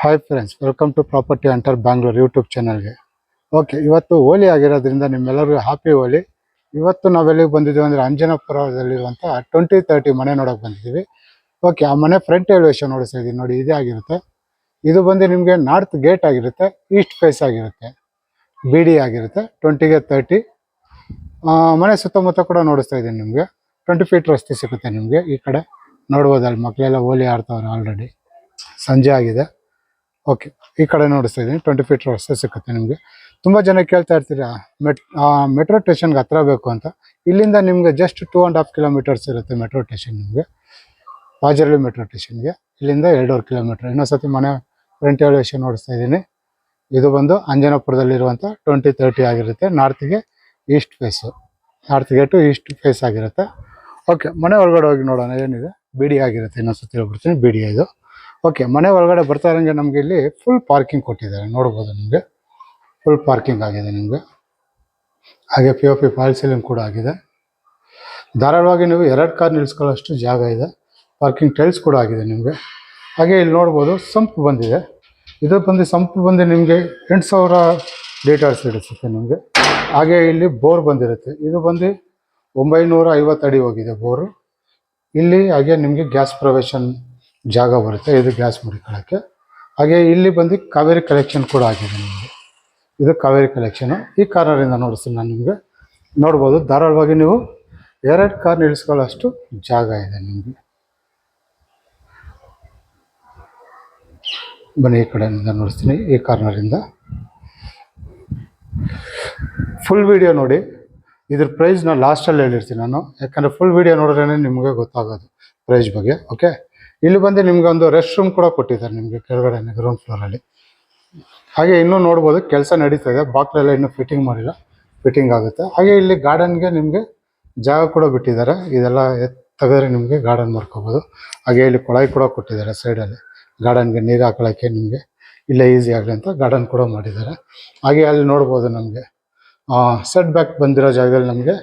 Hi friends, welcome to property hunter Bangalore YouTube ಚಾನಲ್ಗೆ. Okay, ಇವತ್ತು ಹೋಲಿ ಆಗಿರೋದ್ರಿಂದ ನಿಮ್ಮೆಲ್ಲರಿಗೂ ಹ್ಯಾಪಿ ಹೋಲಿ. ಇವತ್ತು ನಾವೆಲ್ಲಿಗೆ ಬಂದಿದ್ದೀವಿ ಅಂದರೆ ಅಂಜನಾಪುರದಲ್ಲಿರುವಂಥ 2030 ಮನೆ ನೋಡೋಕೆ ಬಂದಿದ್ದೀವಿ. ಓಕೆ, ಆ ಮನೆ ಫ್ರಂಟ್ ಎಲಿವೇಶನ್ ನೋಡಿಸ್ತಾ ಇದ್ದೀನಿ ನೋಡಿ, ಇದೇ ಆಗಿರುತ್ತೆ. ಇದು ಬಂದು ನಿಮಗೆ ನಾರ್ತ್ ಗೇಟ್ ಆಗಿರುತ್ತೆ, ಈಸ್ಟ್ ಫೇಸ್ ಆಗಿರುತ್ತೆ, BD ಆಗಿರುತ್ತೆ. 20ಗೆ 30 ಮನೆ ಸುತ್ತಮುತ್ತ ಕೂಡ ನೋಡಿಸ್ತಾ ಇದ್ದೀನಿ. ನಿಮಗೆ 20 ಫೀಟ್ ರಸ್ತೆ ಸಿಗುತ್ತೆ ನಿಮಗೆ. ಈ ಕಡೆ ನೋಡ್ಬೋದಲ್ಲಿ ಮಕ್ಕಳೆಲ್ಲ ಹೋಲಿ ಆಡ್ತಾವ್ರೆ, ಆಲ್ರೆಡಿ ಸಂಜೆ ಆಗಿದೆ. ಓಕೆ, ಈ ಕಡೆ ನೋಡಿಸ್ತಾ ಇದ್ದೀನಿ 20 ಫೀಟ್ ರಸ್ತೆ ಸಿಗುತ್ತೆ ನಿಮಗೆ. ತುಂಬ ಜನ ಕೇಳ್ತಾ ಇರ್ತೀರಾ ಮೆಟ್ರೋ ಸ್ಟೇಷನ್ಗೆ ಹತ್ರ ಬೇಕು ಅಂತ. ಇಲ್ಲಿಂದ ನಿಮಗೆ ಜಸ್ಟ್ 2.5 ಕಿಲೋಮೀಟರ್ಸ್ ಇರುತ್ತೆ ಮೆಟ್ರೋ ಸ್ಟೇಷನ್ ನಿಮಗೆ. ಪಾಜರ್ಲಿ ಮೆಟ್ರೋ ಸ್ಟೇಷನ್ಗೆ ಇಲ್ಲಿಂದ 2.5 ಕಿಲೋಮೀಟರ್. ಇನ್ನೊಂದ್ಸತಿ ಮನೆ ಫ್ರಂಟ್ ಎಲಿವೇಶನ್ ನೋಡಿಸ್ತಾ ಇದ್ದೀನಿ. ಇದು ಬಂದು ಅಂಜನಾಪುರದಲ್ಲಿರುವಂಥ 2030 ಆಗಿರುತ್ತೆ. ನಾರ್ತ್ಗೆ east face, north gate east face ಆಗಿರುತ್ತೆ. ಓಕೆ, ಮನೆ ಒಳಗಡೆ ಹೋಗಿ ನೋಡೋಣ ಏನಿದೆ. BD ಆಗಿರುತ್ತೆ. ಇನ್ನೊಂದ್ಸತಿ ಹೇಳ್ಬಿಡ್ತೀನಿ, BD ಇದು. ಓಕೆ, ಮನೆ ಒಳಗಡೆ ಬರ್ತಾ ಇರೋಂಗೆ ನಮಗೆ ಇಲ್ಲಿ ಫುಲ್ ಪಾರ್ಕಿಂಗ್ ಕೊಟ್ಟಿದ್ದಾರೆ, ನೋಡ್ಬೋದು ನಿಮಗೆ. ಫುಲ್ ಪಾರ್ಕಿಂಗ್ ಆಗಿದೆ ನಿಮಗೆ. ಹಾಗೆ POP ಫಾಲ್ ಸೀಲಿಂಗ್ ಕೂಡ ಆಗಿದೆ. ಧಾರಾಳವಾಗಿ ನೀವು 2 ಕಾರ್ ನಿಲ್ಲಿಸ್ಕೊಳ್ಳೋಷ್ಟು ಜಾಗ ಇದೆ. ಪಾರ್ಕಿಂಗ್ ಟೈಲ್ಸ್ ಕೂಡ ಆಗಿದೆ ನಿಮಗೆ. ಹಾಗೆ ಇಲ್ಲಿ ನೋಡ್ಬೋದು ಸಂಪ್ ಬಂದಿದೆ. ಇದು ಬಂದು ಸಂಪ್ ಬಂದು ನಿಮಗೆ 8,000 ಲೀಟರ್ಸ್ ಇಡಿಸುತ್ತೆ ನಿಮಗೆ. ಹಾಗೆ ಇಲ್ಲಿ ಬೋರ್ ಬಂದಿರುತ್ತೆ. ಇದು ಬಂದು 950 ಅಡಿ ಹೋಗಿದೆ ಬೋರು ಇಲ್ಲಿ. ಹಾಗೆ ನಿಮಗೆ ಗ್ಯಾಸ್ ಪ್ರೊವಿಷನ್ ಜಾಗ ಬರುತ್ತೆ, ಇದು ಗ್ಯಾಸ್ ಮಡಿಕೊಳ್ಳೋಕ್ಕೆ. ಹಾಗೆ ಇಲ್ಲಿ ಬಂದು ಕಾವೇರಿ ಕಲೆಕ್ಷನ್ ಕೂಡ ಆಗಿದೆ ನಿಮಗೆ. ಇದು ಕಾವೇರಿ ಕಲೆಕ್ಷನು. ಈ ಕಾರ್ನರಿಂದ ನೋಡಿಸ್ತೀನಿ ನಾನು ನಿಮಗೆ. ನೋಡ್ಬೋದು ಧಾರಾಳವಾಗಿ ನೀವು 2 ಕಾರ್ ನಿಲ್ಲಿಸ್ಕೊಳ್ಳೋಷ್ಟು ಜಾಗ ಇದೆ ನಿಮಗೆ. ಬನ್ನಿ, ಈ ಕಡೆಯಿಂದ ನೋಡಿಸ್ತೀನಿ, ಈ ಕಾರ್ನರಿಂದ. ಫುಲ್ ವಿಡಿಯೋ ನೋಡಿ. ಇದ್ರ ಪ್ರೈಸ್ನ ಲಾಸ್ಟಲ್ಲಿ ಹೇಳಿರ್ತೀನಿ ನಾನು, ಯಾಕಂದರೆ ಫುಲ್ ವಿಡಿಯೋ ನೋಡಿದ್ರೇ ನಿಮಗೆ ಗೊತ್ತಾಗೋದು ಪ್ರೈಸ್ ಬಗ್ಗೆ. ಓಕೆ, ಇಲ್ಲಿ ಬಂದು ನಿಮ್ಗೆ ಒಂದು ರೆಸ್ಟ್ ರೂಮ್ ಕೂಡ ಕೊಟ್ಟಿದ್ದಾರೆ ನಿಮಗೆ ಕೆಳಗಡೆ ಗ್ರೌಂಡ್ ಫ್ಲೋರಲ್ಲಿ. ಹಾಗೆ ಇನ್ನೂ ನೋಡ್ಬೋದು ಕೆಲಸ ನಡೀತಾ ಇದೆ, ಬಾಕ್ಲೆಲ್ಲ ಇನ್ನೂ ಫಿಟ್ಟಿಂಗ್ ಮಾಡಿಲ್ಲ, ಫಿಟ್ಟಿಂಗ್ ಆಗುತ್ತೆ. ಹಾಗೆ ಇಲ್ಲಿ ಗಾರ್ಡನ್ಗೆ ನಿಮಗೆ ಜಾಗ ಕೂಡ ಬಿಟ್ಟಿದ್ದಾರೆ. ಇದೆಲ್ಲ ತೆಗೆದ್ರೆ ನಿಮಗೆ ಗಾರ್ಡನ್ ಮಾಡ್ಕೋಬೋದು. ಹಾಗೆ ಇಲ್ಲಿ ಕೊಳಾಯಿ ಕೂಡ ಕೊಟ್ಟಿದ್ದಾರೆ ಸೈಡಲ್ಲಿ, ಗಾರ್ಡನ್ಗೆ ನೀರು ಹಾಕೊಳ್ಳೋಕ್ಕೆ ನಿಮಗೆ ಇಲ್ಲೇ ಈಸಿ ಆಗಲಿ ಅಂತ ಗಾರ್ಡನ್ ಕೂಡ ಮಾಡಿದ್ದಾರೆ. ಹಾಗೆ ಅಲ್ಲಿ ನೋಡ್ಬೋದು ನಮಗೆ ಸೆಟ್ ಬ್ಯಾಕ್ ಬಂದಿರೋ ಜಾಗದಲ್ಲಿ ನಮಗೆ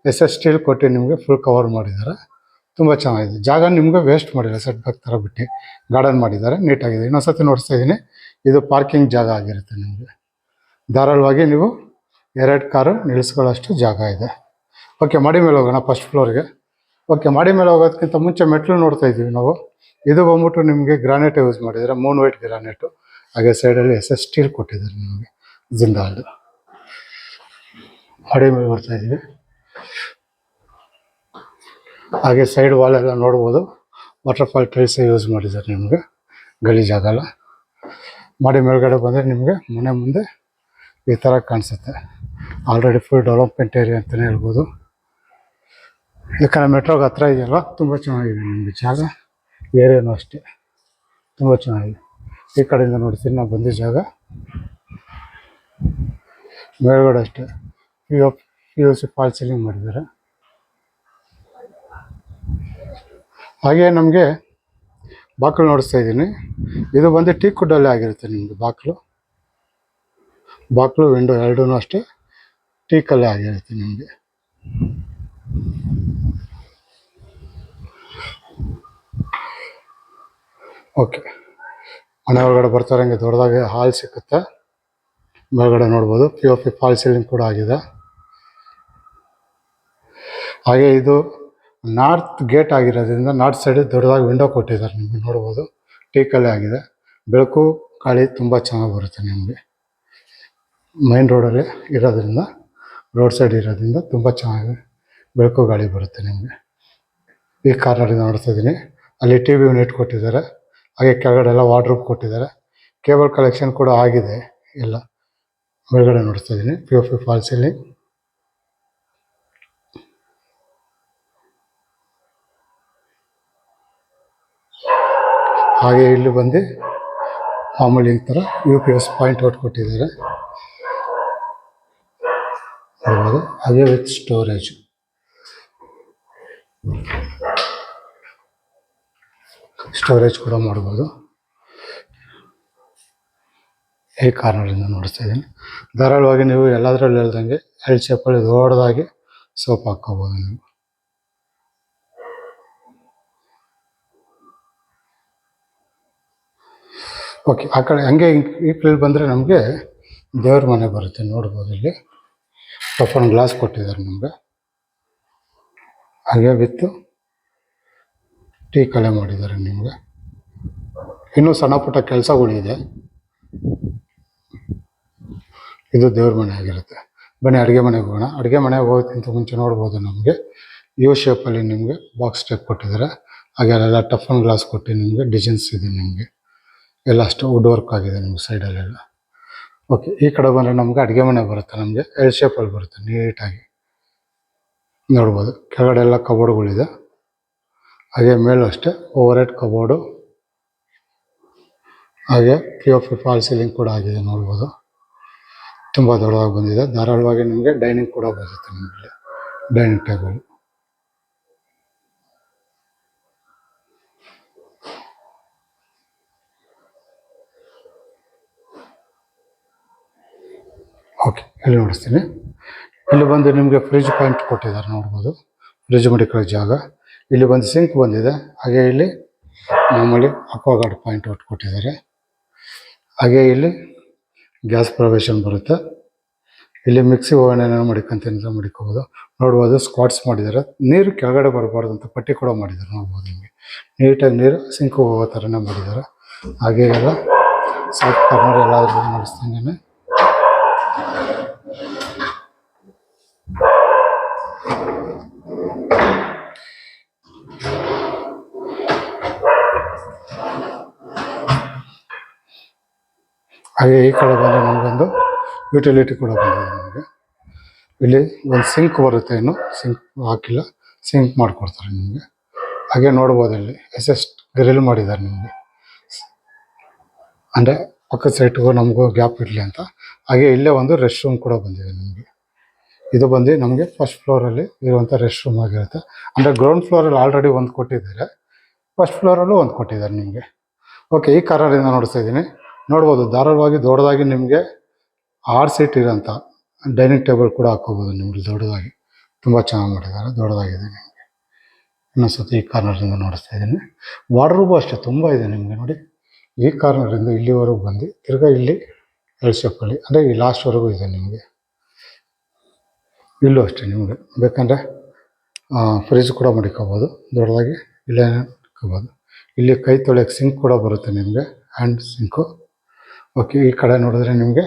SS ಸ್ಟೀಲ್ ಕೊಟ್ಟು ನಿಮಗೆ ಫುಲ್ ಕವರ್ ಮಾಡಿದ್ದಾರೆ. ತುಂಬ ಚೆನ್ನಾಗಿದೆ ಜಾಗ, ನಿಮಗೆ ವೇಸ್ಟ್ ಮಾಡಿಲ್ಲ. ಸೆಟ್ ಬ್ಯಾಕ್ ಥರ ಬಿಟ್ಟು ಗಾರ್ಡನ್ ಮಾಡಿದ್ದಾರೆ, ನೀಟಾಗಿದೆ. ಇನ್ನೊಂದ್ಸತಿ ನೋಡಿಸ್ತಾ ಇದ್ದೀನಿ. ಇದು ಪಾರ್ಕಿಂಗ್ ಜಾಗ ಆಗಿರುತ್ತೆ ನಿಮಗೆ. ಧಾರಾಳವಾಗಿ ನೀವು 2 ಕಾರು ನಿಲ್ಲಿಸ್ಕೊಳ್ಳೋಷ್ಟು ಜಾಗ ಇದೆ. ಓಕೆ, ಮಾಡಿ ಮೇಲೆ ಹೋಗೋಣ ಫಸ್ಟ್ ಫ್ಲೋರ್ಗೆ. ಓಕೆ, ಮಾಡಿ ಮೇಲೆ ಹೋಗೋದಕ್ಕಿಂತ ಮುಂಚೆ ಮೆಟ್ಲು ನೋಡ್ತಾ ಇದ್ದೀವಿ ನಾವು. ಇದು ಬಂದ್ಬಿಟ್ಟು ನಿಮಗೆ ಗ್ರಾನೈಟ್ ಯೂಸ್ ಮಾಡಿದ್ದಾರೆ, 3 ವೈಟ್ ಗ್ರಾನೈಟು. ಹಾಗೆ ಸೈಡಲ್ಲಿ SS ಸ್ಟೀಲ್ ಕೊಟ್ಟಿದ್ದಾರೆ ನಿಮಗೆ, ಜಿಂದಾಲ್ದು. ಮಾಡಿ ಮೇಲೆ ಬರ್ತಾ ಇದ್ದೀವಿ. ಹಾಗೆ ಸೈಡ್ ವಾಲ್ ಎಲ್ಲ ನೋಡ್ಬೋದು, ವಾಟರ್ಫಾಲ್ ಟೈಲ್ಸ್ ಯೂಸ್ ಮಾಡಿದ್ದಾರೆ ನಿಮಗೆ, ಗಲೀಜಾಗಲ್ಲ. ಮಾಡಿ ಮೇಲ್ಗಡೆ ಬಂದರೆ ನಿಮಗೆ ಮನೆ ಮುಂದೆ ಈ ಥರ ಕಾಣಿಸುತ್ತೆ. ಆಲ್ರೆಡಿ ಫುಲ್ ಡೆವಲಪ್ಮೆಂಟ್ ಏರಿಯಾ ಅಂತಲೇ ಹೇಳ್ಬೋದು. ಯಾಕಂದರೆ ಮೆಟ್ರೋಗೆ ಹತ್ರ ಇದೆಯಲ್ಲ, ತುಂಬ ಚೆನ್ನಾಗಿದೆ ನಿಮಗೆ ಜಾಗ. ಏರಿಯಾನೂ ಅಷ್ಟೇ ತುಂಬ ಚೆನ್ನಾಗಿದೆ. ಈ ಕಡೆಯಿಂದ ನೋಡ್ತೀನಿ ನಾವು ಬಂದಿದ್ದ ಜಾಗ. ಮೇಲ್ಗಡೆ ಅಷ್ಟೇ POC ಫಾಲ್ ಸೀಲಿಂಗ್ ಮಾಡಿದ್ದಾರೆ. ಹಾಗೆ ನಮಗೆ ಬಾಗಿಲು ನೋಡಿಸ್ತಾ ಇದ್ದೀನಿ. ಇದು ಬಂದು ಟೀಕ್ ವುಡ್ಡಲ್ಲೇ ಆಗಿರುತ್ತೆ ನಿಮಗೆ. ಬಾಗಿಲು ವಿಂಡೋ ಎರಡೂ ಅಷ್ಟೇ ಟೀಕಲ್ಲೇ ಆಗಿರುತ್ತೆ ನಿಮಗೆ. ಓಕೆ, ಮನೆ ಒಳಗಡೆ ಬರ್ತಾರಂಗೆ ದೊಡ್ಡದಾಗಿ ಹಾಲ್ ಸಿಗುತ್ತೆ. ಮೇಲ್ಗಡೆ ನೋಡ್ಬೋದು POP ಫಾಲ್ ಸೀಲಿಂಗ್ ಕೂಡ ಆಗಿದೆ. ಹಾಗೆ ಇದು ನಾರ್ತ್ ಗೇಟ್ ಆಗಿರೋದ್ರಿಂದ ನಾರ್ತ್ ಸೈಡ್ ದೊಡ್ಡದಾಗಿ ವಿಂಡೋ ಕೊಟ್ಟಿದ್ದಾರೆ ನಿಮಗೆ, ನೋಡ್ಬೋದು. ಟೀಕಲ್ಲೇ ಆಗಿದೆ. ಬೆಳಕು ಗಾಳಿ ತುಂಬ ಚೆನ್ನಾಗಿ ಬರುತ್ತೆ ನಿಮಗೆ. ಮೈನ್ ರೋಡಲ್ಲಿ ಇರೋದ್ರಿಂದ, ರೋಡ್ ಸೈಡ್ ಇರೋದ್ರಿಂದ ತುಂಬ ಚೆನ್ನಾಗಿ ಬೆಳಕು ಗಾಳಿ ಬರುತ್ತೆ ನಿಮಗೆ. ಈ ಕಾರ್ನರಿಂದ ನೋಡ್ತಾ ಇದ್ದೀನಿ. ಅಲ್ಲಿ TV ಯೂನಿಟ್ ಕೊಟ್ಟಿದ್ದಾರೆ. ಹಾಗೆ ಕೆಳಗಡೆ ಎಲ್ಲ ವಾರ್ಡ್ರೋಬ್ ಕೊಟ್ಟಿದ್ದಾರೆ. ಕೇಬಲ್ ಕಲೆಕ್ಷನ್ ಕೂಡ ಆಗಿದೆ ಎಲ್ಲ. ಮೇಲ್ಗಡೆ ನೋಡ್ತಾ ಇದ್ದೀನಿ POP ಫಾಲ್ ಸೀಲಿಂಗ್. ಹಾಗೆ ಇಲ್ಲಿ ಬಂದು ಮಾಮೂಲಿ ಈ ಥರ UPS ಪಾಯಿಂಟ್ ಔಟ್ ಕೊಟ್ಟಿದ್ದಾರೆ, ನೋಡ್ಬೋದು. ಹಾಗೆ ವಿತ್ ಸ್ಟೋರೇಜ್ ಕೂಡ ಮಾಡ್ಬೋದು. ಈ ಕಾರ್ನರಿಂದ ನೋಡ್ತಾ ಇದ್ದೀನಿ. ಧಾರಾಳವಾಗಿ ನೀವು ಎಲ್ಲದರಲ್ಲಿ ಹೇಳ್ದಂಗೆ L ಶೇಪಲ್ಲಿ ದೊಡ್ಡದಾಗಿ ಸೋಪ್ ಹಾಕ್ಕೋಬೋದು ನೀವು. ಓಕೆ, ಆ ಕಡೆ ಹಂಗೆ ಈ ಕಡೆ ಬಂದರೆ ನಮಗೆ ದೇವ್ರ ಮನೆ ಬರುತ್ತೆ. ನೋಡ್ಬೋದು ಇಲ್ಲಿ ಟಫನ್ ಗ್ಲಾಸ್ ಕೊಟ್ಟಿದ್ದಾರೆ ನಮಗೆ. ಹಾಗೆ ವಿತ್ತು ಟೀ ಕಲೆ ಮಾಡಿದ್ದಾರೆ ನಿಮಗೆ. ಇನ್ನೂ ಸಣ್ಣ ಪುಟ್ಟ ಕೆಲಸಗಳಿದೆ. ಇದು ದೇವ್ರ ಮನೆ ಆಗಿರುತ್ತೆ. ಬನ್ನಿ ಅಡುಗೆ ಮನೆಗೆ ಹೋಗೋಣ. ಅಡುಗೆ ಮನೆಗೆ ಹೋಗೋಕ್ಕಿಂತ ಮುಂಚೆ ನೋಡ್ಬೋದು ನಮಗೆ ಯು ಶೇಪಲ್ಲಿ ನಿಮಗೆ ಬಾಕ್ಸ್ ಟೈಪ್ ಕೊಟ್ಟಿದ್ದಾರೆ. ಹಾಗೆ ಅಲ್ಲೆಲ್ಲ ಟಫನ್ ಗ್ಲಾಸ್ ಕೊಟ್ಟು ನಿಮಗೆ ಡಿಸೈನ್ಸ್ ಇದೆ. ನಿಮಗೆ ಎಲ್ಲ ಅಷ್ಟು ವುಡ್ ವರ್ಕ್ ಆಗಿದೆ ನಿಮ್ಗೆ ಸೈಡಲ್ಲೆಲ್ಲ. ಓಕೆ, ಈ ಕಡೆ ಬಂದರೆ ನಮಗೆ ಅಡುಗೆ ಮನೆ ಬರುತ್ತೆ. ನಮಗೆ ಎಲ್ ಶೇಪಲ್ಲಿ ಬರುತ್ತೆ ನೀಟಾಗಿ ನೋಡ್ಬೋದು. ಕೆಳಗಡೆ ಎಲ್ಲ ಕಬೋರ್ಡ್ಗಳಿದೆ. ಹಾಗೆ ಮೇಲೂ ಅಷ್ಟೇ ಓವರ್ ಹೆಡ್ ಕಬೋರ್ಡು. ಹಾಗೆ POP ಫಾಲ್ ಸೀಲಿಂಗ್ ಕೂಡ ಆಗಿದೆ ನೋಡ್ಬೋದು. ತುಂಬ ದೊಡ್ಡದಾಗಿ ಬಂದಿದೆ. ಧಾರಾಳವಾಗಿ ನಿಮಗೆ ಡೈನಿಂಗ್ ಕೂಡ ಬರುತ್ತೆ. ನಿಮಗೆ ಡೈನಿಂಗ್ ಟೇಬಲ್. ಓಕೆ, ಇಲ್ಲಿ ನೋಡಿಸ್ತೀನಿ. ಇಲ್ಲಿ ಬಂದು ನಿಮಗೆ ಫ್ರಿಜ್ ಪಾಯಿಂಟ್ ಕೊಟ್ಟಿದ್ದಾರೆ ನೋಡ್ಬೋದು. ಫ್ರಿಜ್ ಮಡಿಕೊಳ್ಳೋ ಜಾಗ. ಇಲ್ಲಿ ಬಂದು ಸಿಂಕ್ ಬಂದಿದೆ. ಹಾಗೆ ಇಲ್ಲಿ ಮಾಮೂಲಿ ಅಕ್ವಾಗಾರ್ಡ್ ಪಾಯಿಂಟ್ ಒಟ್ಟು ಕೊಟ್ಟಿದ್ದಾರೆ. ಹಾಗೆ ಇಲ್ಲಿ ಗ್ಯಾಸ್ ಪ್ರೊವಿಷನ್ ಬರುತ್ತೆ. ಇಲ್ಲಿ ಮಿಕ್ಸಿ ಓವನ್ ಏನಾದ್ರು ಮಡಿಕೊಂತ ಮಡಿಕೋಬೋದು. ನೋಡ್ಬೋದು ಸ್ಕ್ವಾಟ್ಸ್ ಮಾಡಿದ್ದಾರೆ. ನೀರು ಕೆಳಗಡೆ ಬರಬಾರ್ದು ಅಂತ ಪಟ್ಟಿ ಕೂಡ ಮಾಡಿದ್ದಾರೆ ನೋಡ್ಬೋದು. ನಿಮಗೆ ನೀಟಾಗಿ ನೀರು ಸಿಂಕ್ ಹೋಗೋ ಥರನೇ ಮಾಡಿದ್ದಾರೆ. ಹಾಗೆ ಎಲ್ಲ ಸಾಫ್ಟ್ ಕಾರ್ನರ್ ಎಲ್ಲ ಮಾಡಿಸ್ದಂಗೆ. ಹಾಗೆ ಈ ಕಡೆ ಬಂದರೆ ನಮಗೊಂದು ಯುಟಿಲಿಟಿ ಕೂಡ ಬಂದಿದೆ. ನಮಗೆ ಇಲ್ಲಿ ಒಂದು ಸಿಂಕ್ ಬರುತ್ತೆ. ಇನ್ನು ಸಿಂಕ್ ಹಾಕಿಲ್ಲ, ಸಿಂಕ್ ಮಾಡಿಕೊಡ್ತಾರೆ ನಿಮಗೆ. ಹಾಗೆ ನೋಡ್ಬೋದು ಇಲ್ಲಿ SS ಗ್ರಿಲ್ ಮಾಡಿದ್ದಾರೆ ನಿಮಗೆ. ಅಂದರೆ ಪಕ್ಕದ ಸೈಟ್ಗೂ ನಮಗೂ ಗ್ಯಾಪ್ ಇರಲಿ ಅಂತ. ಹಾಗೆ ಇಲ್ಲೇ ಒಂದು ರೆಸ್ಟ್ ರೂಮ್ ಕೂಡ ಬಂದಿದೆ ನಿಮಗೆ. ಇದು ಬಂದು ನಮಗೆ ಫಸ್ಟ್ ಫ್ಲೋರಲ್ಲಿ ಇರುವಂಥ ರೆಸ್ಟ್ ರೂಮ್ ಆಗಿರುತ್ತೆ. ಅಂದರೆ ಗ್ರೌಂಡ್ ಫ್ಲೋರಲ್ಲಿ ಆಲ್ರೆಡಿ ಒಂದು ಕೊಟ್ಟಿದ್ದಾರೆ, ಫಸ್ಟ್ ಫ್ಲೋರಲ್ಲೂ ಒಂದು ಕೊಟ್ಟಿದ್ದಾರೆ ನಿಮಗೆ. ಓಕೆ, ಈ ಕಾರಲ್ಲಿ ನೋಡಿಸ್ತಾ ಇದ್ದೀನಿ. ನೋಡ್ಬೋದು ಧಾರಾಳವಾಗಿ ದೊಡ್ಡದಾಗಿ ನಿಮಗೆ 6 ಸೀಟ್ ಇರೋಂಥ ಡೈನಿಂಗ್ ಟೇಬಲ್ ಕೂಡ ಹಾಕೋಬೋದು ನಿಮಗೆ ದೊಡ್ಡದಾಗಿ. ತುಂಬ ಚೆನ್ನಾಗಿ ಮಾಡಿದ್ದಾರೆ, ದೊಡ್ಡದಾಗಿದೆ ನಿಮಗೆ. ಇನ್ನೊಂದು ಸತಿ ಈ ಕಾರ್ನರಿಂದ ನೋಡಿಸ್ತಾ ಇದ್ದೀನಿ. ವಾರ್ಡ್ರೋಬು ಅಷ್ಟೇ ತುಂಬ ಇದೆ ನಿಮಗೆ. ನೋಡಿ, ಈ ಕಾರ್ನರಿಂದ ಇಲ್ಲಿವರೆಗೂ ಬಂದು ತಿರ್ಗಾ ಇಲ್ಲಿ ಎಲ್ ಶೇಪಲ್ಲಿ ಅಂದರೆ ಈ ಲಾಸ್ಟ್ವರೆಗೂ ಇದೆ ನಿಮಗೆ. ಇಲ್ಲೂ ಅಷ್ಟೇ ನಿಮಗೆ ಬೇಕಂದರೆ ಫ್ರಿಜ್ ಕೂಡ ಮಡಿಕೋಬೋದು ದೊಡ್ಡದಾಗಿ. ಇಲ್ಲೇ ಇಟ್ಕೋಬೋದು. ಇಲ್ಲಿ ಕೈ ತೊಳೆಯೋಕ್ಕೆ ಸಿಂಕ್ ಕೂಡ ಬರುತ್ತೆ ನಿಮಗೆ, ಹ್ಯಾಂಡ್ ಸಿಂಕು. ಓಕೆ, ಈ ಕಡೆ ನೋಡಿದ್ರೆ ನಿಮಗೆ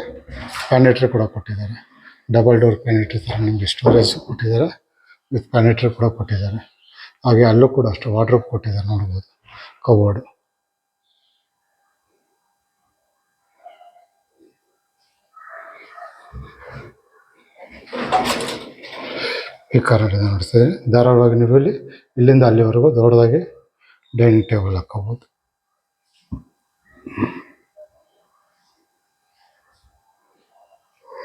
ಪ್ಯಾನೆಟ್ರಿ ಕೂಡ ಕೊಟ್ಟಿದ್ದಾರೆ. ಡಬಲ್ ಡೋರ್ ಪ್ಯಾನೆಟ್ರಿ ಥರ ನಿಮಗೆ ಸ್ಟೋರೇಜ್ ಕೊಟ್ಟಿದ್ದಾರೆ, ವಿತ್ ಪ್ಯಾನೆಟ್ರಿ ಕೂಡ ಕೊಟ್ಟಿದ್ದಾರೆ. ಹಾಗೆ ಅಲ್ಲೂ ಕೂಡ ಅಷ್ಟು ವಾರ್ಡ್ರೋಬ್ ಕೊಟ್ಟಿದ್ದಾರೆ ನೋಡ್ಬೋದು, ಕಬೋರ್ಡು. ಈ ಕಾರಲ್ಲಿ ನೋಡ್ತಿದ್ದೀನಿ. ಧಾರಾಳವಾಗಿ ನೀವು ಇಲ್ಲಿಂದ ಅಲ್ಲಿವರೆಗೂ ದೊಡ್ಡದಾಗಿ ಡೈನಿಂಗ್ ಟೇಬಲ್ ಹಾಕೋಬೋದು.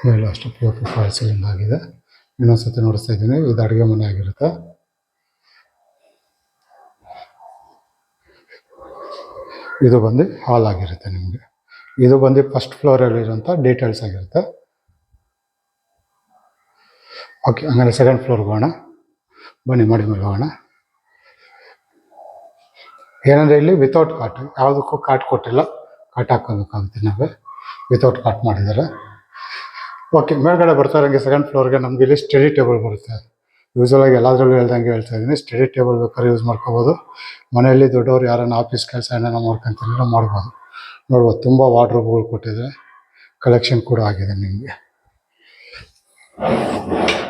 ಮೇಲೆ ಅಷ್ಟು POP ಫಾಲ್ ಸೀಲಿಂಗ್ ಆಗಿದೆ. ಇನ್ನೊಂದು ಸತಿ ನೋಡಿಸ್ತಾ ಇದ್ದೀನಿ. ಇದು ಅಡುಗೆ ಮನೆ ಆಗಿರುತ್ತೆ. ಇದು ಬಂದು ಹಾಲ್ ಆಗಿರುತ್ತೆ ನಿಮಗೆ. ಇದು ಬಂದು ಫಸ್ಟ್ ಫ್ಲೋರಲ್ಲಿರುವಂಥ ಡೀಟೇಲ್ಸ್ ಆಗಿರುತ್ತೆ. ಓಕೆ, ಹಂಗಾದ್ರೆ ಸೆಕೆಂಡ್ ಫ್ಲೋರ್ಗೆ ಹೋಗೋಣ. ಬನ್ನಿ ಮಾಡಿ ಮೇಲೆ ಹೋಗೋಣ. ಏನಂದರೆ ಇಲ್ಲಿ ವಿತೌಟ್ ಕಾಟ್, ಯಾವುದಕ್ಕೂ ಕಾಟ್ ಕೊಟ್ಟಿಲ್ಲ. ಕಾಟ್ ಹಾಕೋಬೇಕಾಗುತ್ತೆ ನಾವೇ. ವಿತೌಟ್ ಕಾಟ್ ಮಾಡಿದ್ದಾರೆ. ಓಕೆ, ಮೇಲ್ಗಡೆ ಬರ್ತಾ ಇರೋಂಗೆ ಸೆಕೆಂಡ್ ಫ್ಲೋರ್ಗೆ ನಮಗೆ ಇಲ್ಲಿ ಸ್ಟಡಿ ಟೇಬಲ್ ಬರುತ್ತೆ. ಯೂಸ್ವಲಾಗಿ ಎಲ್ಲದರಲ್ಲೂ ಹೇಳ್ದಂಗೆ ಹೇಳ್ತಾ ಇದ್ದೀನಿ. ಸ್ಟಡಿ ಟೇಬಲ್ ಬೇಕಾದ್ರೆ ಯೂಸ್ ಮಾಡ್ಕೋಬೋದು. ಮನೆಯಲ್ಲಿ ದೊಡ್ಡವರು ಯಾರನ್ನ ಆಫೀಸ್ ಕೆಲಸ ಏನಾರ ಮಾಡ್ಕೊಂತಾರ ಮಾಡ್ಬೋದು. ನೋಡ್ಬೋದು ತುಂಬ ವಾರ್ಡ್ರೋಬ್ಗಳು ಕೊಟ್ಟಿದ್ದಾರೆ. ಕಲೆಕ್ಷನ್ ಕೂಡ ಆಗಿದೆ ನಿಮಗೆ.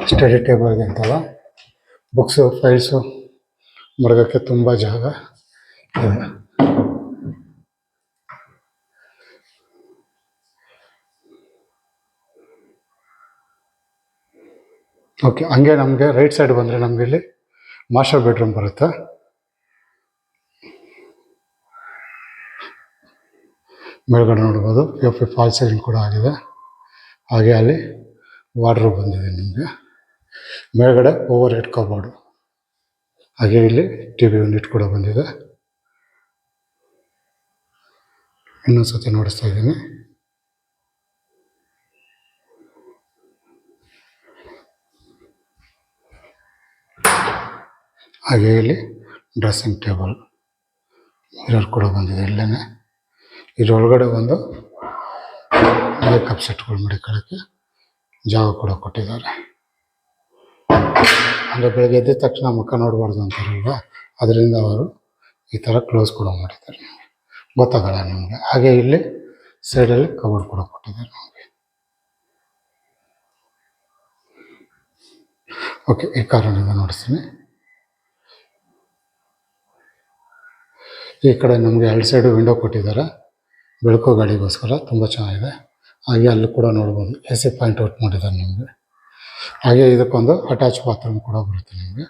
ಸ್ಟಡಿ ಟೇಬಲ್ಗೆ ಅಂತಲ್ಲ, ಬುಕ್ಸು ಫೈಲ್ಸು ಮಡಗೋಕ್ಕೆ ತುಂಬ ಜಾಗ ಇದೆ. ಓಕೆ, ಹಂಗೆ ನಮಗೆ ರೈಟ್ ಸೈಡ್ ಬಂದರೆ ನಮಗೆ ಇಲ್ಲಿ ಮಾಸ್ಟರ್ ಬೆಡ್ರೂಮ್ ಬರುತ್ತೆ. ಮೇಲ್ಗಡೆ ನೋಡ್ಬೋದು POP ಫಾಲ್ ಸೀಲಿಂಗ್ ಕೂಡ ಆಗಿದೆ. ಹಾಗೆ ಅಲ್ಲಿ ವಾರ್ಡ್ರೋಬ್ ಬಂದಿದೆ ನಿಮಗೆ. ಮೇಲ್ಗಡೆ ಓವರ್ ಹೆಡ್ ಕಬೋರ್ಡು. ಹಾಗೆ ಇಲ್ಲಿ TV ಯೂನಿಟ್ ಕೂಡ ಬಂದಿದೆ. ಇನ್ನೊಂದು ಸತಿ ನೋಡಿಸ್ತಾ ಇದ್ದೀನಿ. ಹಾಗೆ ಇಲ್ಲಿ ಡ್ರೆಸ್ಸಿಂಗ್ ಟೇಬಲ್ ಮಿರರ್ ಕೂಡ ಬಂದಿದೆ ಇಲ್ಲೇ. ಇದರೊಳಗಡೆ ಒಂದು ಮೇಕಪ್ ಸೆಟ್ಗಳು ಮಡಿಕೊಳ್ಳೋಕ್ಕೆ ಜಾಗ ಕೂಡ ಕೊಟ್ಟಿದ್ದಾರೆ. ಅಂದರೆ ಬೆಳಗ್ಗೆ ಎದ್ದ ತಕ್ಷಣ ಮುಖ ನೋಡಬಾರ್ದು ಅಂತಾರಲ್ವ, ಅದರಿಂದ ಅವರು ಈ ಥರ ಕ್ಲೋಸ್ ಕೂಡ ಮಾಡಿದ್ದಾರೆ. ಗೊತ್ತಾಗಲ್ಲ ನಿಮಗೆ. ಹಾಗೆ ಇಲ್ಲಿ ಸೈಡಲ್ಲಿ ಕಬೋರ್ಡ್ ಕೂಡ ಕೊಟ್ಟಿದ್ದಾರೆ ನಮಗೆ. ಓಕೆ, ಈ ಕಾರಣದಿಂದ ನೋಡಿಸ್ತೀನಿ. ಈ ಕಡೆ ನಮಗೆ 2 ಸೈಡು ವಿಂಡೋ ಕೊಟ್ಟಿದ್ದಾರೆ ಬೆಳಕು ಗಾಳಿಗೋಸ್ಕರ, ತುಂಬ ಚೆನ್ನಾಗಿದೆ. ಹಾಗೆ ಅಲ್ಲೂ ಕೂಡ ನೋಡ್ಬೋದು AC ಪಾಯಿಂಟ್ ಔಟ್ ಮಾಡಿದ್ದಾರೆ ನಿಮಗೆ. ಹಾಗೆ ಇದಕ್ಕೊಂದು ಅಟ್ಯಾಚ್ ಬಾತ್ರೂಮ್ ಕೂಡ ಬರುತ್ತೆ ನಿಮಗೆ.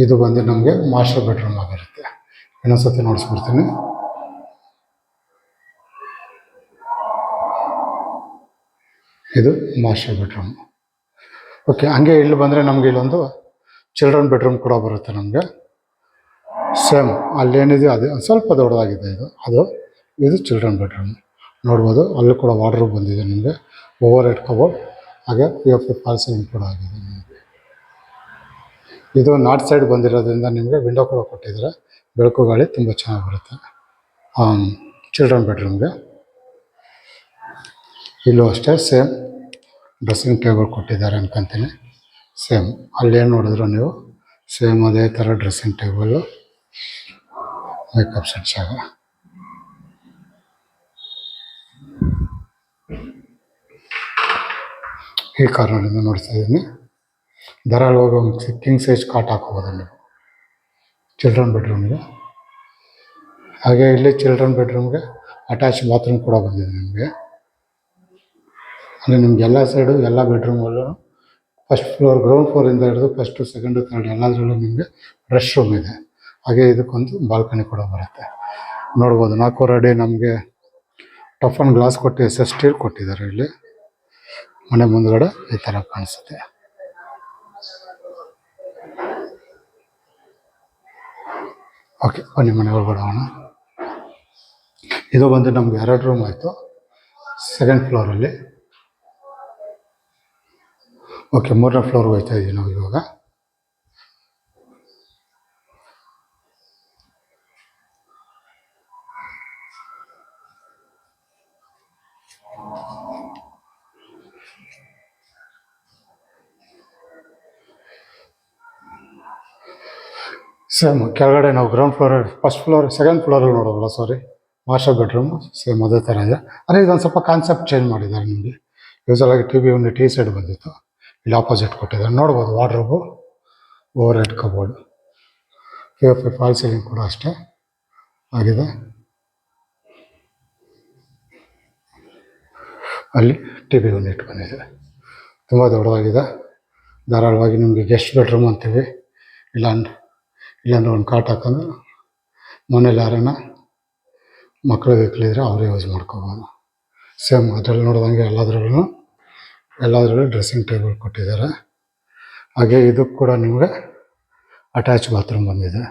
ಇದು ಬಂದು ನಮಗೆ ಮಾಸ್ಟರ್ ಬೆಡ್ರೂಮ್ ಆಗಿರುತ್ತೆ. ಇನ್ನೊಂದ್ಸತಿ ನೋಡಿಸ್ಬಿಡ್ತೀನಿ. ಇದು ಮಾಸ್ಟರ್ ಬೆಡ್ರೂಮ್. ಓಕೆ, ಹಂಗೆ ಇಲ್ಲಿ ಬಂದರೆ ನಮಗೆ ಇಲ್ಲೊಂದು ಚಿಲ್ಡ್ರನ್ ಬೆಡ್ರೂಮ್ ಕೂಡ ಬರುತ್ತೆ ನಮಗೆ. ಸೇಮ್ ಅಲ್ಲೇನಿದೆ ಅದೇ ಸ್ವಲ್ಪ ದೊಡ್ಡದಾಗಿದೆ ಇದು ಚಿಲ್ಡ್ರನ್ ಬೆಡ್ರೂಮ್ ನೋಡ್ಬೋದು. ಅಲ್ಲೂ ಕೂಡ ವಾರ್ಡ್ರೋಬ್ ಬಂದಿದೆ ನಿಮಗೆ, ಓವರ್ ಹೆಡ್ ಕಬೋರ್ಡ್, ಹಾಗೆ POP ಫಾಲ್ ಸೀಲಿಂಗ್ ಕೂಡ ಆಗಿದೆ ನಿಮಗೆ. ಇದು ನಾರ್ತ್ ಸೈಡ್ ಬಂದಿರೋದ್ರಿಂದ ನಿಮಗೆ ವಿಂಡೋ ಕೂಡ ಕೊಟ್ಟಿದ್ದಾರೆ, ಬೆಳಕು ಗಾಳಿ ತುಂಬ ಚೆನ್ನಾಗಿ ಬರುತ್ತೆ ಚಿಲ್ಡ್ರನ್ ಬೆಡ್ರೂಮ್ಗೆ. ಇಲ್ಲೂ ಅಷ್ಟೇ ಸೇಮ್ ಡ್ರೆಸ್ಸಿಂಗ್ ಟೇಬಲ್ ಕೊಟ್ಟಿದ್ದಾರೆ ಅನ್ಕೊಂತೀನಿ. ಸೇಮ್ ಅಲ್ಲೇನು ನೋಡಿದ್ರು ನೀವು ಸೇಮ್ ಅದೇ ಥರ ಡ್ರೆಸ್ಸಿಂಗ್ ಟೇಬಲ್ಲು, ಮೇಕಪ್ ಸೆಟ್ಸ್ ಆಗ. ಈ ಕಾರ್ನರಿಂದ ನೋಡ್ತಾ ಇದ್ದೀನಿ. ಧಾರಾಳವಾಗಿ ಒಂದು ಕಿಂಗ್ ಸೈಜ್ ಕಾಟ್ ಹಾಕೋಬೋದು ನೀವು ಚಿಲ್ಡ್ರನ್ ಬೆಡ್ರೂಮ್ಗೆ. ಹಾಗೆ ಇಲ್ಲಿ ಚಿಲ್ಡ್ರನ್ ಬೆಡ್ರೂಮ್ಗೆ ಅಟ್ಯಾಚ್ ಬಾತ್ರೂಮ್ ಕೂಡ ಬಂದಿದೆ ನಿಮಗೆ. ಅಂದರೆ ನಿಮ್ಗೆ ಎಲ್ಲ ಸೈಡು ಎಲ್ಲ ಬೆಡ್ರೂಮಲ್ಲೂ ಫಸ್ಟ್ ಫ್ಲೋರ್, ಗ್ರೌಂಡ್ ಫ್ಲೋರಿಂದ ಹಿಡಿದು ಫಸ್ಟು, ಸೆಕೆಂಡು, ಥರ್ಡ್ ಎಲ್ಲದರಲ್ಲೂ ನಿಮಗೆ ರೆಸ್ಟ್ ರೂಮ್ ಇದೆ. ಹಾಗೆ ಇದಕ್ಕೊಂದು ಬಾಲ್ಕನಿ ಕೂಡ ಬರುತ್ತೆ ನೋಡ್ಬೋದು. 4 ಅಡಿ ನಮಗೆ ಟಫ್ ಆ್ಯಂಡ್ ಗ್ಲಾಸ್ ಕೊಟ್ಟು ಸ್ಟೀಲ್ ಕೊಟ್ಟಿದ್ದಾರೆ. ಇಲ್ಲಿ ಮನೆ ಮುಂದ್ಗಡೆ ಈ ಥರ ಕಾಣಿಸುತ್ತೆ. ಓಕೆ, ಬನ್ನಿ ಮನೆ ಒಳಗಡೆ ಹೋಗೋಣ. ಇದು ಬಂದು ನಮ್ಗೆ 2 ರೂಮ್ ಆಯಿತು ಸೆಕೆಂಡ್ ಫ್ಲೋರಲ್ಲಿ. ಓಕೆ, 3ನೇ ಫ್ಲೋರ್ಗೆ ಹೋಗ್ತಾ ಇದ್ದೀವಿ ನಾವು ಇವಾಗ. ಸೇಮ್ ಕೆಳಗಡೆ ನಾವು ground floor, first floor, second ಫ್ಲೋರಲ್ಲಿ ನೋಡೋಲ್ಲ, ಸಾರಿ, ಮಾಸ್ಟರ್ ಬೆಡ್ರೂಮ್ ಸೇಮ್ ಅದೇ ಥರ ಇದೆ. ಅಂದರೆ ಇದೊಂದು ಸ್ವಲ್ಪ ಕಾನ್ಸೆಪ್ಟ್ ಚೇಂಜ್ ಮಾಡಿದ್ದಾರೆ ನಿಮಗೆ. ಯೂಸಲಾಗಿ TV ಯೂನಿಟ್ ಈ ಸೈಡ್ ಬಂದಿತ್ತು, ಇಲ್ಲಿ ಆಪೋಸಿಟ್ ಕೊಟ್ಟಿದ್ದಾರೆ ನೋಡ್ಬೋದು. Wardrobe, over head cupboard, POP fall ceiling ಕೂಡ ಅಷ್ಟೇ ಆಗಿದೆ. ಅಲ್ಲಿ TV ಯೂನಿಟ್ ಬಂದಿದೆ, ತುಂಬ ದೊಡ್ಡದಾಗಿದೆ. ಧಾರಾಳವಾಗಿ ನಿಮಗೆ ಗೆಸ್ಟ್ ಬೆಡ್ರೂಮ್ ಅಂತೀವಿ. ಇಲ್ಲಾಂದ್ರೆ ಒಂದು ಕಾಟ್ ಹಾಕೊಂಡು ಮನೇಲಿ ಯಾರನ್ನ ಮಕ್ಕಳಿಗೆ ಇಕ್ಕಲಿದ್ರೆ ಅವರೇ ಯೂಸ್ ಮಾಡ್ಕೋಬೋದು. ಸೇಮ್ ಅದರಲ್ಲಿ ನೋಡಿದಂಗೆ ಎಲ್ಲದರಲ್ಲೂ ಡ್ರೆಸ್ಸಿಂಗ್ ಟೇಬಲ್ ಕೊಟ್ಟಿದ್ದಾರೆ. ಹಾಗೆ ಇದಕ್ಕೆ ಕೂಡ ನಿಮಗೆ ಅಟ್ಯಾಚ್ ಬಾತ್ರೂಮ್ ಬಂದಿದೆ,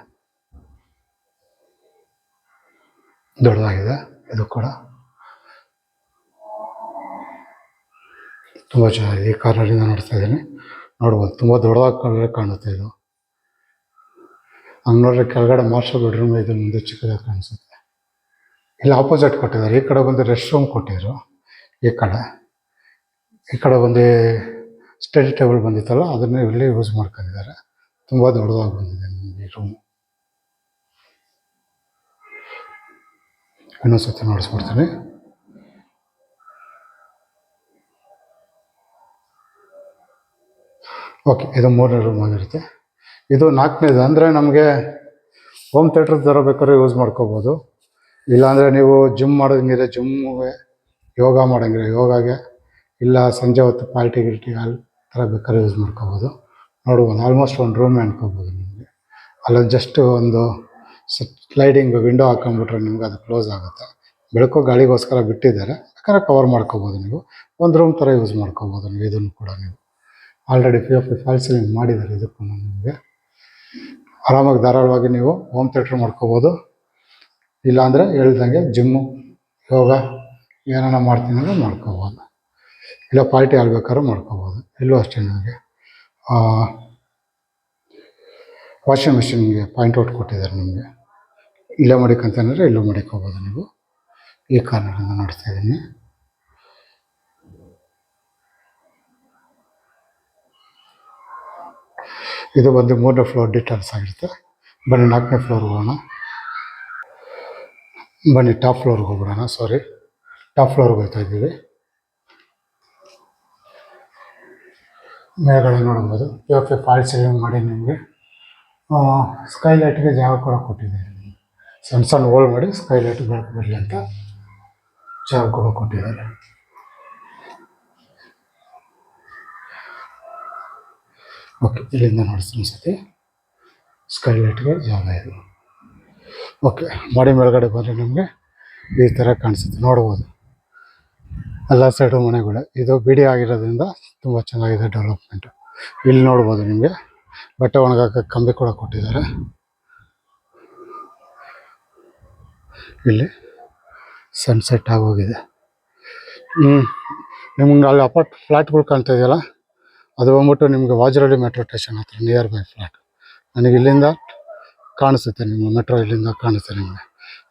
ದೊಡ್ಡದಾಗಿದೆ. ಇದು ಕೂಡ ತುಂಬ ಚೆನ್ನಾಗಿದೆ. ಈ ಕಾರ್ನರಿಂದ ನೋಡ್ತಾ ಇದ್ದೀನಿ, ನೋಡ್ಬೋದು ತುಂಬ ದೊಡ್ಡದಾಗಿ ಕಾಣುತ್ತೆ. ಇದು ಹಂಗೆ ನೋಡ್ರೆ ಕೆಳಗಡೆ ಮಾಸ್ಟರ್ ಬೆಡ್ರೂಮ್ ಇದು ಮುಂದೆ ಚಿಕ್ಕದಾಗಿ ಕಾಣಿಸುತ್ತೆ. ಇಲ್ಲಿ ಆಪೋಸಿಟ್ ಕೊಟ್ಟಿದ್ದಾರೆ. ಈ ಕಡೆ ಬಂದು ರೆಸ್ಟ್ ರೂಮ್ ಕೊಟ್ಟಿದ್ರು, ಈ ಕಡೆ ಬಂದು ಸ್ಟಡಿ ಟೇಬಲ್ ಬಂದಿತ್ತಲ್ಲ, ಅದನ್ನೇ ಇಲ್ಲಿ ಯೂಸ್ ಮಾಡ್ಕೊಂಡಿದ್ದಾರೆ. ತುಂಬ ದೊಡ್ಡದಾಗಿ ಬಂದಿದೆ ನಿಮಗೆ ಈ ರೂಮು. ಇನ್ನೊಂದ್ಸತಿ ನೋಡಿಸ್ಬಿಡ್ತೀನಿ. ಓಕೆ, ಇದು 3ನೇ ರೂಮ್ ಆಗಿರುತ್ತೆ. ಇದು 4ನೇದು. ಅಂದರೆ ನಮಗೆ ಹೋಮ್ ಥಿಯೇಟ್ರ್ ಥರ ಬೇಕಾದ್ರೆ ಯೂಸ್ ಮಾಡ್ಕೋಬೋದು. ಇಲ್ಲಾಂದರೆ ನೀವು ಜಿಮ್ ಮಾಡೋಂಗಿದ್ರೆ ಜಿಮ್ಗೆ, ಯೋಗ ಮಾಡೋಂಗಿದ್ರೆ ಯೋಗಾಗೆ, ಇಲ್ಲ ಸಂಜೆ ಹೊತ್ತು ಪಾರ್ಟಿ ಆ ಥರ ಬೇಕಾದ್ರೆ ಯೂಸ್ ಮಾಡ್ಕೋಬೋದು. ನೋಡ್ಬೋದು ಆಲ್ಮೋಸ್ಟ್ ಒಂದು ರೂಮೇ ಅನ್ಕೋಬೋದು ನಿಮಗೆ. ಅಲ್ಲೊಂದು ಜಸ್ಟ್ ಒಂದು ಸ್ಲೈಡಿಂಗ್ ವಿಂಡೋ ಹಾಕೊಂಡ್ಬಿಟ್ರೆ ನಿಮ್ಗೆ ಅದು ಕ್ಲೋಸ್ ಆಗುತ್ತೆ. ಬೆಳಕು ಗಾಳಿಗೋಸ್ಕರ ಬಿಟ್ಟಿದ್ದಾರೆ, ಬೇಕಾದ್ರೆ ಕವರ್ ಮಾಡ್ಕೋಬೋದು. ನೀವು ಒಂದು ರೂಮ್ ಥರ ಯೂಸ್ ಮಾಡ್ಕೋಬೋದು ನೀವು. ಇದನ್ನು ಕೂಡ ನೀವು ಆಲ್ರೆಡಿ POP ಫಾಲ್ ಸೀಲಿಂಗ್ ಮಾಡಿದ್ದಾರೆ. ಇದಕ್ಕೂ ನಿಮಗೆ ಆರಾಮಾಗಿ ಧಾರಾಳವಾಗಿ ನೀವು ಹೋಮ್ ಥಿಯೇಟ್ರ್ ಮಾಡ್ಕೋಬೋದು. ಇಲ್ಲಾಂದರೆ ಹೇಳ್ದಂಗೆ ಜಿಮ್ಮು, ಯೋಗ ಏನಾರ ಮಾಡ್ತೀನಿ ಅಂದರೆ ಮಾಡ್ಕೋಬೋದು. ಇಲ್ಲ ಪಾರ್ಟಿ ಆಲ್ಬೇಕಾದ್ರೂ ಮಾಡ್ಕೋಬೋದು. ಇಲ್ಲೂ ಅಷ್ಟೇ ನನಗೆ ವಾಷಿಂಗ್ ಮಿಷಿನ್ಗೆ ಪಾಯಿಂಟ್ ಔಟ್ ಕೊಟ್ಟಿದ್ದಾರೆ ನಿಮಗೆ. ಇಲ್ಲೇ ಮಡಿಕಂತಂದರೆ ಇಲ್ಲೂ ಮಡಿಕೋಬೋದು ನೀವು. ಈ ಕಾರ್ನರಿಂದ ನೋಡ್ತಾ ಇದ್ದೀನಿ. ಇದು ಬಂದು 3ನೇ ಫ್ಲೋರ್ ಡೀಟೇಲ್ಸ್ ಆಗಿರುತ್ತೆ. ಬನ್ನಿ 4ನೇ ಫ್ಲೋರ್ಗೆ ಹೋಗೋಣ. ಬನ್ನಿ ಟಾಪ್ ಫ್ಲೋರ್ಗೆ ಹೋಗ್ಬಿಡೋಣ. ಟಾಪ್ ಫ್ಲೋರ್ಗೆ ಹೋಗ್ತಾ ಇದ್ದೀವಿ. ಮೇಲ್ಗಡೆ ನೋಡ್ಬೋದು POP ಫಾಲ್ ಸೀಲಿಂಗ್ ಮಾಡಿ ನಿಮಗೆ ಸ್ಕೈಲೈಟ್ಗೆ ಜಾಗ ಕೂಡ ಕೊಟ್ಟಿದ್ದಾರೆ. ಸಣ್ಣ ಸಣ್ಣ ಹೋಲ್ ಮಾಡಿ ಸ್ಕೈಲೈಟ್ ಬೆಳಕು ಬರಲಿ ಅಂತ ಜಾಗ ಕೂಡ ಕೊಟ್ಟಿದ್ದಾರೆ. ಓಕೆ, ಇಲ್ಲಿಂದ ನೋಡಿಸ್ತೀನಿ ಸತಿ ಸ್ಕೈಲೈಟ್ಗೆ ಜಾಗ ಇದು. ಓಕೆ, ಮಾಡಿ ಮೇಲ್ಗಡೆ ಬಂದರೆ ನಿಮಗೆ ಈ ಥರ ಕಾಣಿಸುತ್ತೆ, ನೋಡ್ಬೋದು. ಎಲ್ಲ ಸೈಡು ಮನೆಗಳು. ಇದು ಬಿಡಿ ಆಗಿರೋದ್ರಿಂದ ತುಂಬ ಚೆನ್ನಾಗಿದೆ ಡೆವಲಪ್ಮೆಂಟು. ಇಲ್ಲಿ ನೋಡ್ಬೋದು ನಿಮಗೆ ಬಟ್ಟೆ ಒಣಗಾಕ ಕಂಬಿ ಕೂಡ ಕೊಟ್ಟಿದ್ದಾರೆ. ಇಲ್ಲಿ ಸನ್ಸೆಟ್ ಆಗೋಗಿದೆ. ನಿಮ್ಗೆ ಅಲ್ಲಿ ಫ್ಲ್ಯಾಟ್ಗಳು ಕಾಣ್ತಾ ಇದೆಯಲ್ಲ, ಅದು ಬಂದ್ಬಿಟ್ಟು ನಿಮಗೆ ವಾಜರಳ್ಳಿ ಮೆಟ್ರೋ ಸ್ಟೇಷನ್ ಹತ್ರ ನಿಯರ್ ಬೈ ಫ್ಲ್ಯಾಟ್. ನನಗೆ ಇಲ್ಲಿಂದ ಕಾಣಿಸುತ್ತೆ, ನಿಮ್ಮ ಮೆಟ್ರೋ ಇಲ್ಲಿಂದ ಕಾಣಿಸುತ್ತೆ ನಿಮಗೆ.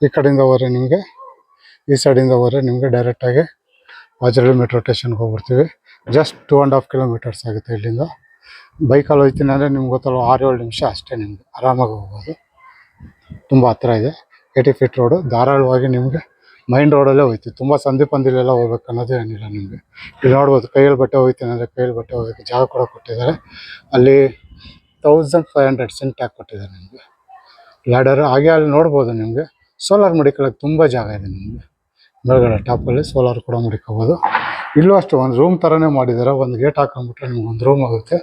ಈ ಕಡೆಯಿಂದ ಹೋದರೆ ನಿಮಗೆ, ಈ ಸೈಡಿಂದ ಹೋದರೆ ನಿಮಗೆ ಡೈರೆಕ್ಟಾಗಿ ವಾಜರಳ್ಳಿ ಮೆಟ್ರೋ ಸ್ಟೇಷನ್ಗೆ ಹೋಗ್ಬಿಡ್ತೀವಿ. ಜಸ್ಟ್ 2.5 ಕಿಲೋಮೀಟರ್ಸ್ ಆಗುತ್ತೆ ಇಲ್ಲಿಂದ. ಬೈಕಲ್ಲಿ ಹೋಗ್ತೀನಿ ಅಂದರೆ ನಿಮ್ಗೆ ಗೊತ್ತಲ್ಲ, 6-7 ನಿಮಿಷ ಅಷ್ಟೇ, ನಿಮಗೆ ಆರಾಮಾಗಿ ಹೋಗ್ಬೋದು. ತುಂಬ ಹತ್ರ ಇದೆ. 80 ಫೀಟ್ ರೋಡು. ಧಾರಾಳವಾಗಿ ನಿಮಗೆ ಮೈನ್ ರೋಡಲ್ಲೇ ಹೋಗ್ತೀವಿ. ತುಂಬ ಸಂಧಿ ಪಂದಿಲೆಲ್ಲ ಹೋಗ್ಬೇಕು ಅನ್ನೋದೇ ಏನಿಲ್ಲ ನಿಮಗೆ. ಇಲ್ಲಿ ನೋಡ್ಬೋದು, ಕೈಯಲ್ಲಿ ಬಟ್ಟೆ ಹೋಗ್ತೀನಿ ಅಂದರೆ ಕೈಯಲ್ಲಿ ಬಟ್ಟೆ ಹೋಗೋಕ್ಕೆ ಜಾಗ ಕೂಡ ಕೊಟ್ಟಿದ್ದಾರೆ. ಅಲ್ಲಿ 1500 ಸಿಂಕ್ ಟ್ಯಾಕ್ ಕೊಟ್ಟಿದ್ದಾರೆ ನಿಮಗೆ, ಲ್ಯಾಡರ್. ಹಾಗೆ ಅಲ್ಲಿ ನೋಡ್ಬೋದು ನಿಮಗೆ ಸೋಲಾರ್ ಮಡಿಕೊಳ್ಳೋಕ್ಕೆ ತುಂಬ ಜಾಗ ಇದೆ ನಿಮಗೆ. ಮೇಲ್ಗಡೆ ಟಾಪಲ್ಲಿ ಸೋಲಾರ್ ಕೂಡ ಮಡಿಕೋಬೋದು. ಇಲ್ಲೂ ಅಷ್ಟೇ ಒಂದು ರೂಮ್ ಥರನೇ ಮಾಡಿದ್ದಾರೆ. ಒಂದು ಗೇಟ್ ಹಾಕೊಂಡ್ಬಿಟ್ರೆ ನಿಮ್ಗೆ ಒಂದು ರೂಮ್ ಆಗುತ್ತೆ.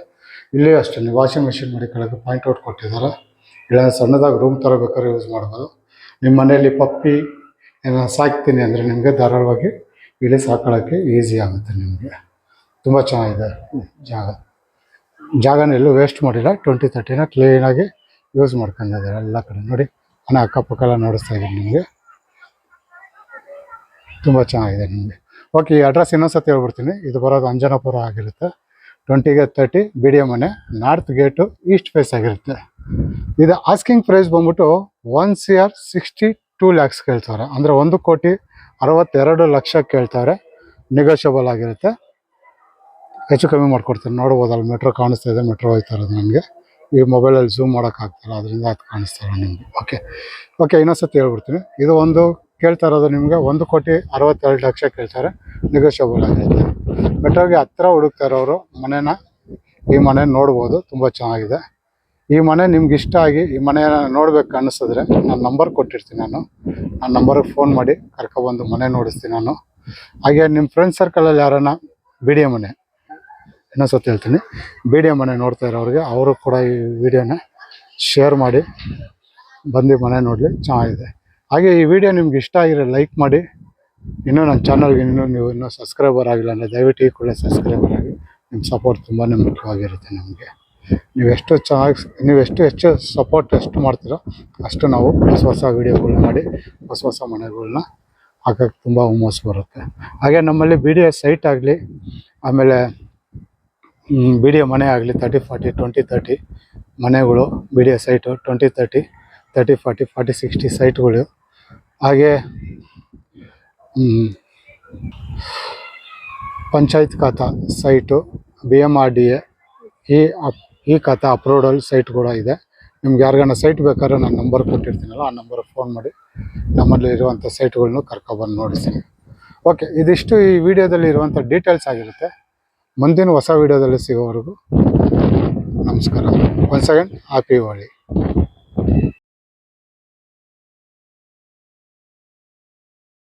ಇಲ್ಲಿ ಅಷ್ಟೇ ನೀವು ವಾಷಿಂಗ್ ಮಿಷಿನ್ ಮಡಿಕೊಳ್ಳೋಕ್ಕೆ ಪಾಯಿಂಟ್ ಔಟ್ ಕೊಟ್ಟಿದ್ದಾರೆ. ಇಲ್ಲ ಸಣ್ಣದಾಗಿ ರೂಮ್ ಥರ ಬೇಕಾದ್ರೆ ಯೂಸ್ ಮಾಡ್ಬೋದು. ನಿಮ್ಮ ಮನೆಯಲ್ಲಿ ಪಪ್ಪಿ ಏನೋ ಸಾಕ್ತೀನಿ ಅಂದರೆ ನಿಮಗೆ ಧಾರಾಳವಾಗಿ ಇಲ್ಲಿ ಸಾಕೊಳ್ಳೋಕ್ಕೆ ಈಸಿ ಆಗುತ್ತೆ ನಿಮಗೆ. ತುಂಬ ಚೆನ್ನಾಗಿದೆ ಜಾಗನ ಎಲ್ಲೂ ವೇಸ್ಟ್ ಮಾಡಿಲ್ಲ. 20-30ನ ಕ್ಲೀನಾಗಿ ಯೂಸ್ ಮಾಡ್ಕೊಂಡಿದ್ದಾರೆ ಎಲ್ಲ ಕಡೆ. ನೋಡಿ, ಮನೆ ಅಕ್ಕಪಕ್ಕ ಎಲ್ಲ ನೋಡಿಸ್ತಾ ಇದ್ದೀನಿ ನಿಮಗೆ. ತುಂಬ ಚೆನ್ನಾಗಿದೆ ನಿಮಗೆ. ಓಕೆ, ಈ ಅಡ್ರೆಸ್ ಇನ್ನೊಂದು ಸತಿ ಹೇಳ್ಬಿಡ್ತೀನಿ. ಇದು ಬರೋದು ಅಂಜನಾಪುರ ಆಗಿರುತ್ತೆ. 20-30 BDA ಮನೆ, ನಾರ್ತ್ ಗೇಟು, ಈಸ್ಟ್ ಫೇಸ್ ಆಗಿರುತ್ತೆ. ಇದು ಆಸ್ಕಿಂಗ್ ಪ್ರೈಸ್ ಬಂದ್ಬಿಟ್ಟು 1,62 lakhs ಕೇಳ್ತಾರೆ. ಅಂದರೆ 1,62,00,000 ಕೇಳ್ತಾರೆ. ನೆಗೋಷಿಯಬಲ್ ಆಗಿರುತ್ತೆ, ಹೆಚ್ಚು ಕಮ್ಮಿ ಮಾಡ್ಕೊಡ್ತೀನಿ. ನೋಡ್ಬೋದಲ್ಲ, ಮೆಟ್ರೋ ಕಾಣಿಸ್ತಾ ಇದೆ. ಮೆಟ್ರೋ ಹೋಗ್ತಾ ಇರೋದು ನನಗೆ ಈ ಮೊಬೈಲಲ್ಲಿ ಝೂಮ್ ಮಾಡೋಕ್ಕಾಗ್ತಾಯಿಲ್ಲ, ಅದರಿಂದ ಅದು ಕಾಣಿಸ್ತಾ ಇಲ್ಲ ನಿಮಗೆ. ಓಕೆ, ಇನ್ನೊಂದು ಸತಿ ಹೇಳ್ಬಿಡ್ತೀನಿ. ಇದು ಒಂದು ಕೇಳ್ತಾ ಇರೋದು ನಿಮಗೆ 1,62,00,000 ಕೇಳ್ತಾರೆ. ನೆಗೋಷಿಯಬಲ್ ಆಗಿರುತ್ತೆ. ಮೆಟ್ರೋಗೆ ಹತ್ತಿರ ಹುಡುಕ್ತಾ ಇರೋರು ಮನೇನ, ಈ ಮನೆ ನೋಡ್ಬೋದು. ತುಂಬ ಚೆನ್ನಾಗಿದೆ ಈ ಮನೆ. ನಿಮ್ಗೆ ಇಷ್ಟ ಆಗಿ ಈ ಮನೆಯನ್ನು ನೋಡ್ಬೇಕು ಅನ್ನಿಸಿದ್ರೆ ನಾನು ನಂಬರ್ ಕೊಟ್ಟಿರ್ತೀನಿ. ನಾನು ನಂಬರಿಗೆ ಫೋನ್ ಮಾಡಿ ಕರ್ಕೊಬಂದು ಮನೆ ನೋಡಿಸ್ತೀನಿ ನಾನು. ಹಾಗೆ ನಿಮ್ಮ ಫ್ರೆಂಡ್ ಸರ್ಕಲಲ್ಲಿ ಯಾರನ್ನ BDA ಮನೆ, ಇನ್ನೊಂದು ಸತಿ ಹೇಳ್ತೀನಿ, BDA ಮನೆ ನೋಡ್ತಾ ಇರೋರಿಗೆ ಅವರು ಕೂಡ ಈ ವಿಡಿಯೋನ ಶೇರ್ ಮಾಡಿ ಬಂದು ಮನೆ ನೋಡಲಿ, ಚೆನ್ನಾಗಿದೆ. ಹಾಗೆ ಈ ವಿಡಿಯೋ ನಿಮ್ಗೆ ಇಷ್ಟ ಆಗಿರೋ ಲೈಕ್ ಮಾಡಿ. ಇನ್ನೂ ನನ್ನ ಚಾನಲ್ಗೆ ನೀವು ಸಬ್ಸ್ಕ್ರೈಬರ್ ಆಗಿಲ್ಲ ಅಂದರೆ ದಯವಿಟ್ಟು ಈ ಕೂಡಲೇ ಸಬ್ಸ್ಕ್ರೈಬರ್ ಆಗಿ. ನಿಮ್ಮ ಸಪೋರ್ಟ್ ತುಂಬಾ ಮುಖ್ಯವಾಗಿರುತ್ತೆ ನಮಗೆ. ನೀವೆಷ್ಟು ಹೆಚ್ಚು ಸಪೋರ್ಟ್ ಎಷ್ಟು ಮಾಡ್ತೀರೋ ಅಷ್ಟು ನಾವು ಹೊಸ ವೀಡಿಯೋಗಳನ್ನ ಮಾಡಿ ಹೊಸ ಮನೆಗಳನ್ನ ಹಾಕೋಕ್ಕೆ ತುಂಬ ಹುಮ್ಮಸ್ಸು ಬರುತ್ತೆ. ಹಾಗೆ ನಮ್ಮಲ್ಲಿ BDA ಸೈಟ್ ಆಗಲಿ, ಆಮೇಲೆ BDA ಮನೆ ಆಗಲಿ, 30-40 20-30 ಮನೆಗಳು, BDA ಸೈಟು 20-30 30-40 40-60 ಸೈಟ್ಗಳು. ಹಾಗೆ ಪಂಚಾಯತ್ ಖಾತಾ ಸೈಟು, BMRDA ಈ ಖಾತಾ ಅಪ್ರೂವಲ್ ಸೈಟ್ ಕೂಡ ಇದೆ. ನಿಮ್ಗೆ ಯಾರಿಗಾನ ಸೈಟ್ ಬೇಕಾದ್ರೆ ನಾನು ನಂಬರ್ ಕೊಟ್ಟಿರ್ತೀನಲ್ಲ, ಆ ನಂಬರ್ಗೆ ಫೋನ್ ಮಾಡಿ ನಮ್ಮಲ್ಲಿ ಇರುವಂಥ ಸೈಟ್ಗಳನ್ನೂ ಕರ್ಕೊಬಂದು ನೋಡಿಸ್ತೀನಿ. ಓಕೆ, ಇದಿಷ್ಟು ಈ ವಿಡಿಯೋದಲ್ಲಿ ಇರುವಂಥ ಡೀಟೇಲ್ಸ್ ಆಗಿರುತ್ತೆ. ಮುಂದಿನ ಹೊಸ ವಿಡಿಯೋದಲ್ಲಿ ಸಿಗೋವರೆಗೂ ನಮಸ್ಕಾರ. Once again happy Holi.